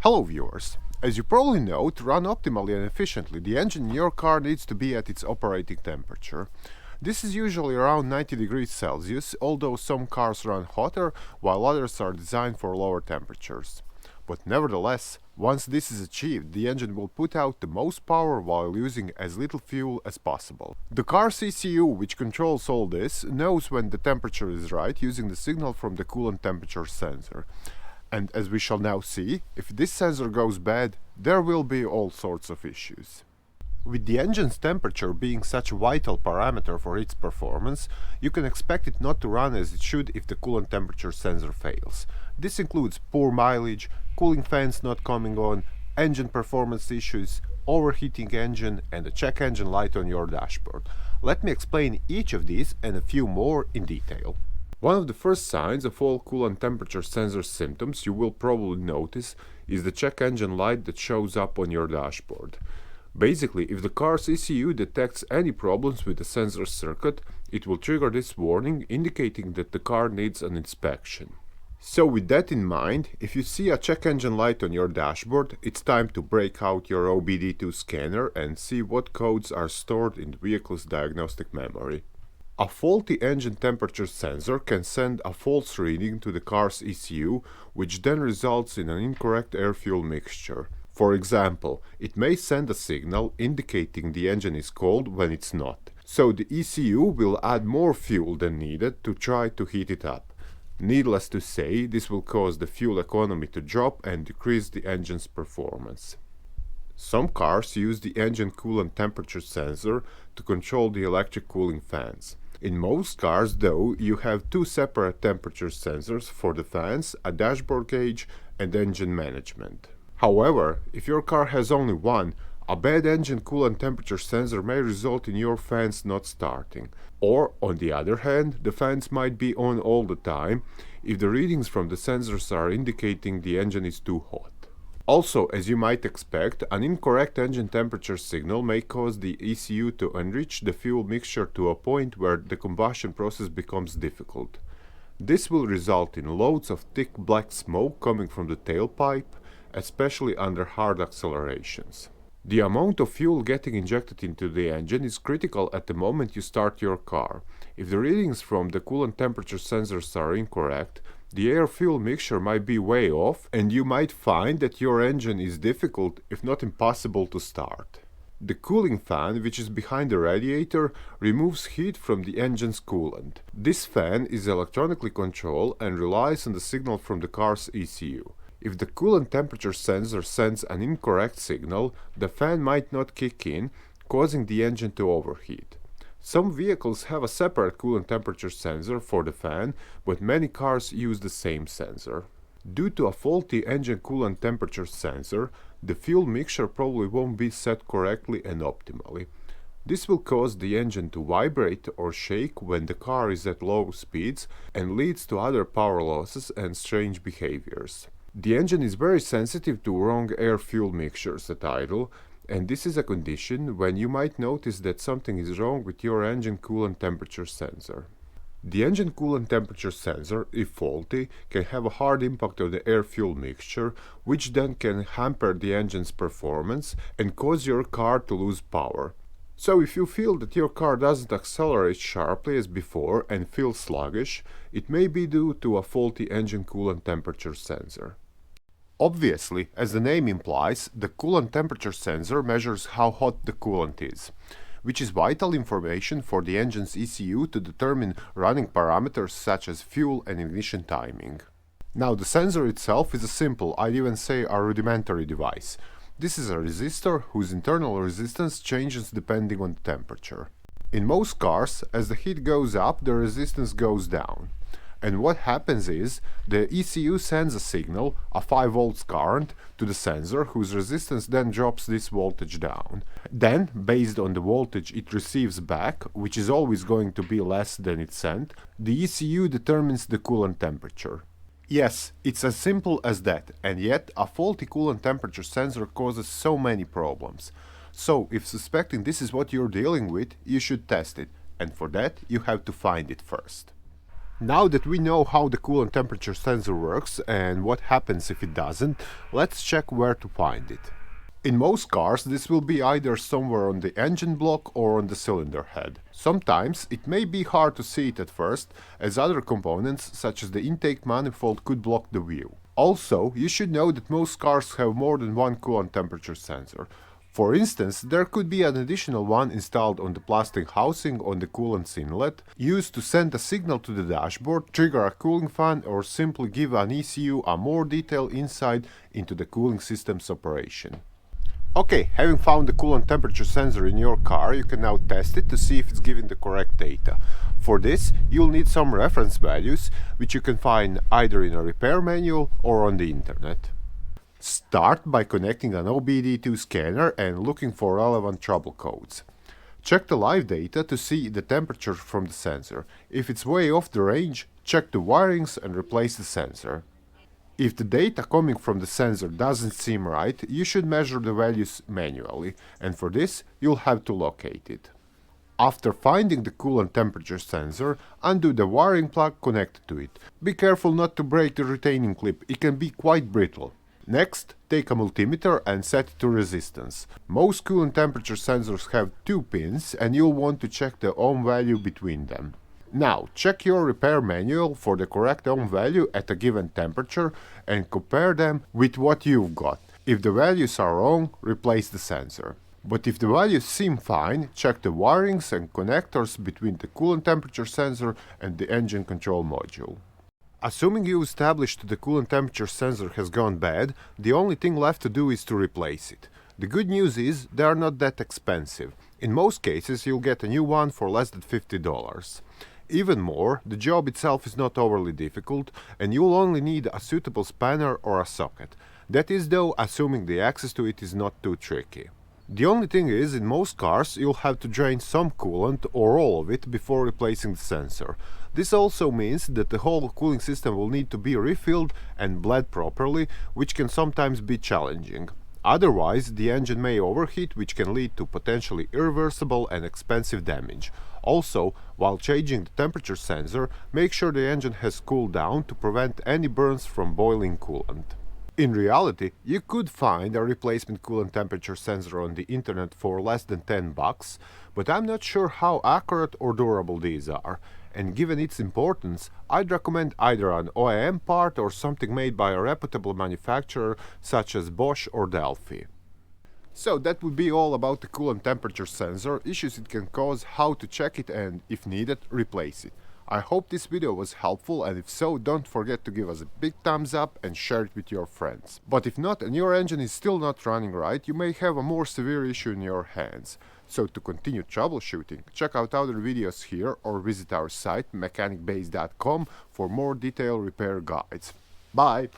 Hello viewers! As you probably know, to run optimally and efficiently, the engine in your car needs to be at its operating temperature. This is usually around 90 degrees Celsius, although some cars run hotter, while others are designed for lower temperatures. But nevertheless, once this is achieved, the engine will put out the most power while using as little fuel as possible. The car's ECU, which controls all this, knows when the temperature is right using the signal from the coolant temperature sensor. And as we shall now see, if this sensor goes bad, there will be all sorts of issues. With the engine's temperature being such a vital parameter for its performance, you can expect it not to run as it should if the coolant temperature sensor fails. This includes poor mileage, cooling fans not coming on, engine performance issues, overheating engine, and a check engine light on your dashboard. Let me explain each of these and a few more in detail. One of the first signs of all coolant temperature sensor symptoms you will probably notice is the check engine light that shows up on your dashboard. Basically, if the car's ECU detects any problems with the sensor circuit, it will trigger this warning indicating that the car needs an inspection. So with that in mind, if you see a check engine light on your dashboard, it's time to break out your OBD2 scanner and see what codes are stored in the vehicle's diagnostic memory. A faulty engine temperature sensor can send a false reading to the car's ECU, which then results in an incorrect air-fuel mixture. For example, it may send a signal indicating the engine is cold when it's not. So the ECU will add more fuel than needed to try to heat it up. Needless to say, this will cause the fuel economy to drop and decrease the engine's performance. Some cars use the engine coolant temperature sensor to control the electric cooling fans. In most cars, though, you have two separate temperature sensors for the fans, a dashboard gauge, and engine management. However, if your car has only one, a bad engine coolant temperature sensor may result in your fans not starting. Or, on the other hand, the fans might be on all the time if the readings from the sensors are indicating the engine is too hot. Also, as you might expect, an incorrect engine temperature signal may cause the ECU to enrich the fuel mixture to a point where the combustion process becomes difficult. This will result in loads of thick black smoke coming from the tailpipe, especially under hard accelerations. The amount of fuel getting injected into the engine is critical at the moment you start your car. If the readings from the coolant temperature sensors are incorrect, the air-fuel mixture might be way off, and you might find that your engine is difficult, if not impossible, to start. The cooling fan, which is behind the radiator, removes heat from the engine's coolant. This fan is electronically controlled and relies on the signal from the car's ECU. If the coolant temperature sensor sends an incorrect signal, the fan might not kick in, causing the engine to overheat. Some vehicles have a separate coolant temperature sensor for the fan, but many cars use the same sensor. Due to a faulty engine coolant temperature sensor, the fuel mixture probably won't be set correctly and optimally. This will cause the engine to vibrate or shake when the car is at low speeds and leads to other power losses and strange behaviors. The engine is very sensitive to wrong air-fuel mixtures at idle, and this is a condition when you might notice that something is wrong with your engine coolant temperature sensor. The engine coolant temperature sensor, if faulty, can have a hard impact on the air-fuel mixture, which then can hamper the engine's performance and cause your car to lose power. So if you feel that your car doesn't accelerate sharply as before and feels sluggish, it may be due to a faulty engine coolant temperature sensor. Obviously, as the name implies, the coolant temperature sensor measures how hot the coolant is, which is vital information for the engine's ECU to determine running parameters such as fuel and ignition timing. Now, the sensor itself is a simple, I'd even say a rudimentary device. This is a resistor whose internal resistance changes depending on the temperature. In most cars, as the heat goes up, the resistance goes down. And what happens is, the ECU sends a signal, a 5 volts current, to the sensor, whose resistance then drops this voltage down. Then, based on the voltage it receives back, which is always going to be less than it sent, the ECU determines the coolant temperature. Yes, it's as simple as that, and yet a faulty coolant temperature sensor causes so many problems. So, if suspecting this is what you're dealing with, you should test it, and for that you have to find it first. Now that we know how the coolant temperature sensor works and what happens if it doesn't, let's check where to find it. In most cars, this will be either somewhere on the engine block or on the cylinder head. Sometimes it may be hard to see it at first, as other components, such as the intake manifold, could block the view. Also, you should know that most cars have more than one coolant temperature sensor. For instance, there could be an additional one installed on the plastic housing on the coolant inlet, used to send a signal to the dashboard, trigger a cooling fan, or simply give an ECU a more detailed insight into the cooling system's operation. Okay, having found the coolant temperature sensor in your car, you can now test it to see if it's giving the correct data. For this, you'll need some reference values, which you can find either in a repair manual or on the internet. Start by connecting an OBD2 scanner and looking for relevant trouble codes. Check the live data to see the temperature from the sensor. If it's way off the range, check the wirings and replace the sensor. If the data coming from the sensor doesn't seem right, you should measure the values manually, and for this you'll have to locate it. After finding the coolant temperature sensor, undo the wiring plug connected to it. Be careful not to break the retaining clip, it can be quite brittle. Next, take a multimeter and set it to resistance. Most coolant temperature sensors have 2 pins and you'll want to check the ohm value between them. Now, check your repair manual for the correct ohm value at a given temperature and compare them with what you've got. If the values are wrong, replace the sensor. But if the values seem fine, check the wirings and connectors between the coolant temperature sensor and the engine control module. Assuming you established the coolant temperature sensor has gone bad, the only thing left to do is to replace it. The good news is they are not that expensive. In most cases you'll get a new one for less than $50. Even more, the job itself is not overly difficult and you'll only need a suitable spanner or a socket. That is though assuming the access to it is not too tricky. The only thing is, in most cars you'll have to drain some coolant or all of it before replacing the sensor. This also means that the whole cooling system will need to be refilled and bled properly, which can sometimes be challenging. Otherwise, the engine may overheat, which can lead to potentially irreversible and expensive damage. Also, while changing the temperature sensor, make sure the engine has cooled down to prevent any burns from boiling coolant. In reality, you could find a replacement coolant temperature sensor on the internet for less than $10, but I'm not sure how accurate or durable these are. And given its importance, I'd recommend either an OEM part or something made by a reputable manufacturer such as Bosch or Delphi. So that would be all about the coolant temperature sensor, issues it can cause, how to check it and, if needed, replace it. I hope this video was helpful, and if so, don't forget to give us a big thumbs up and share it with your friends. But if not and your engine is still not running right, you may have a more severe issue in your hands. So to continue troubleshooting, check out other videos here or visit our site mechanicbase.com for more detailed repair guides. Bye!